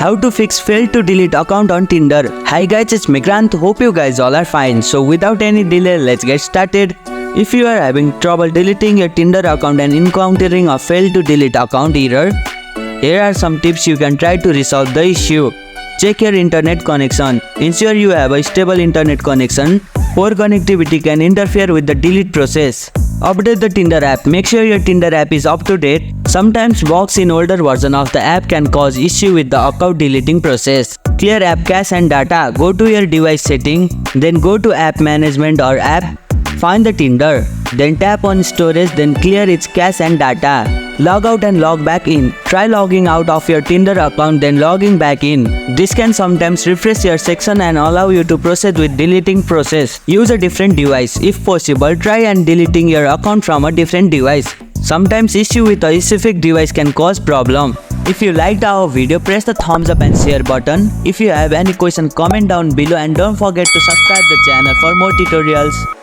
How to fix failed to delete account on Tinder. Hi guys, it's Migrant. Hope you guys all are fine. So without any delay, let's get started. If you are having trouble deleting your Tinder account and encountering a failed to delete account error, here are some tips you can try to resolve the issue. Check your internet connection. Ensure you have a stable internet connection. Poor connectivity can interfere with the delete process. Update the Tinder app. Make sure your Tinder app is up to date. Sometimes bugs in older version of the app can cause issue with the account deleting process. Clear app cache and data. Go to your device setting, then go to app management or app. Find the Tinder, then tap on storage, then clear its cache and data. Log out and log back in. Try logging out of your Tinder account then logging back in. This can sometimes refresh your section and allow you to proceed with deleting process. Use a different device. If possible, try and deleting your account from a different device. Sometimes issue with a specific device can cause problem. If you liked our video, press the thumbs up and share button. If you have any question, comment down below and don't forget to subscribe the channel for more tutorials.